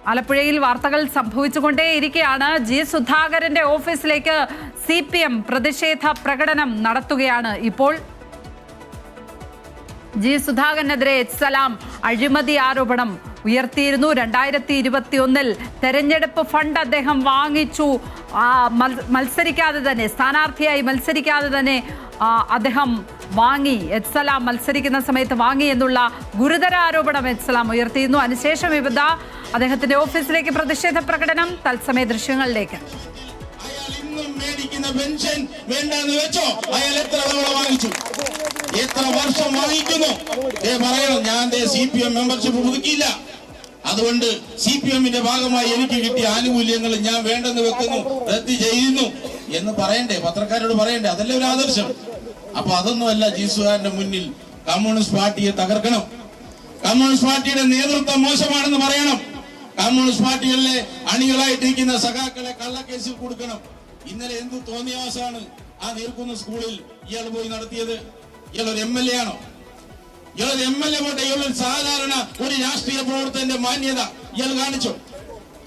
ആലപ്പുഴയിൽ വാർത്തകൾ സംഭവിച്ചുകൊണ്ടേയിരിക്കുകയാണ്. ജി സുധാകരന്റെ ഓഫീസിലേക്ക് CPM പ്രതിഷേധ പ്രകടനം നടത്തുകയാണ്. ഇപ്പോൾ ജി സുധാകരനെതിരെ എച്ച്സലാം അഴിമതി ആരോപണം ഉയർത്തിയിരുന്നു. 2021 തെരഞ്ഞെടുപ്പ് ഫണ്ട് അദ്ദേഹം വാങ്ങിച്ചു, മത്സരിക്കാതെ തന്നെ, സ്ഥാനാർത്ഥിയായി മത്സരിക്കാതെ തന്നെ അദ്ദേഹം വാങ്ങി, എച്ച്സലാം മത്സരിക്കുന്ന സമയത്ത് വാങ്ങി എന്നുള്ള ഗുരുതര ആരോപണം എച്ച്സലാം ഉയർത്തിയിരുന്നു. അതിനുശേഷം വിവിധ അദ്ദേഹത്തിന്റെ ഓഫീസിലേക്ക് പ്രതിഷേധ പ്രകടനം. തത്സമയ ദൃശ്യങ്ങളിലേക്ക്. എത്ര വർഷം വാങ്ങിക്കുന്നു പറയണം. ഞാൻ CPM മെമ്പർഷിപ്പ് പുതുക്കിയില്ല, അതുകൊണ്ട് CPMന്റെ ഭാഗമായി എനിക്ക് കിട്ടിയ ആനുകൂല്യങ്ങൾ ഞാൻ വേണ്ടെന്ന് വെക്കുന്നു, റദ്ദ് ചെയ്യുന്നു എന്ന് പറയണ്ടേ, പത്രക്കാരോട് പറയണ്ടേ? അതല്ലേ ഒരു ആദർശം. അപ്പൊ അതൊന്നുമല്ല ജി സുധാകരന്റെ മുന്നിൽ. കമ്മ്യൂണിസ്റ്റ് പാർട്ടിയെ തകർക്കണം, കമ്മ്യൂണിസ്റ്റ് പാർട്ടിയുടെ നേതൃത്വം മോശമാണെന്ന് പറയണം, കമ്മ്യൂണിസ്റ്റ് പാർട്ടികളിലെ അണികളായിട്ടിരിക്കുന്ന സഖാക്കളെ കള്ളക്കേസിൽ കൊടുക്കണം. ഇന്നലെ എന്ത് തോന്നിയാസാണ് ആ നീർക്കുന്ന സ്കൂളിൽ ഇയാൾ പോയി നടത്തിയത്? ഇയാളൊരു MLA ആണോ? ഇയാളൊരു MLA പോട്ടെ, ഇയാളൊരു സാധാരണ ഒരു രാഷ്ട്രീയ പ്രവർത്തകന്റെ മാന്യത ഇയാൾ കാണിച്ചോ?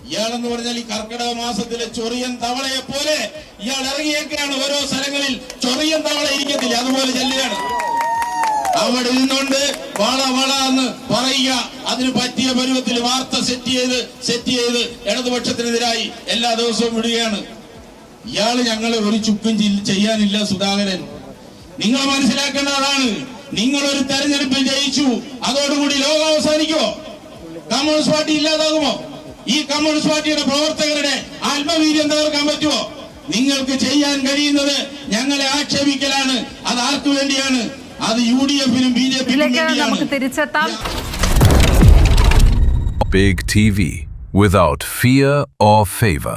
ഇയാളെന്ന് പറഞ്ഞാൽ ഈ കർക്കിടക മാസത്തിലെ ചൊറിയൻ തവളയെ പോലെ ഇയാൾ ഇറങ്ങിയേക്കാണ്. ഓരോ സ്ഥലങ്ങളിൽ ചൊറിയൻ തവള ഇരിക്കത്തില്ല, അതുപോലെ ചെല്ലുകയാണ്. അവിടെ ഇരുന്നുകൊണ്ട് വള വള എന്ന് പറയുക, അതിന് പറ്റിയ പരുവത്തിൽ വാർത്ത സെറ്റ് ചെയ്ത് ഇടതുപക്ഷത്തിനെതിരായി എല്ലാ ദിവസവും വിടുകയാണ്. ഇയാള് ഞങ്ങളെ ഒരു ചുക്കും ചെയ്യാനില്ല. സുധാകരൻ, നിങ്ങൾ മനസ്സിലാക്കേണ്ടതാണ്, നിങ്ങളൊരു തെരഞ്ഞെടുപ്പിൽ ജയിച്ചു, അതോടുകൂടി ലോകം അവസാനിക്കുമോ? Communist party ഇല്ലാതാകുമോ? ഈ കമ്മ്യൂണിസ്റ്റ് പാർട്ടിയുടെ പ്രവർത്തകരുടെ ആത്മവീര്യം തകർക്കാൻ പറ്റുമോ? നിങ്ങൾക്ക് ചെയ്യാൻ കഴിയുന്നത് ഞങ്ങളെ ആക്ഷേപിക്കലാണ്. അത് ആർക്കു വേണ്ടിയാണ്? അത് UDFനും BJPക്കും വേണ്ടിയാണ്. Big TV, without fear or favor.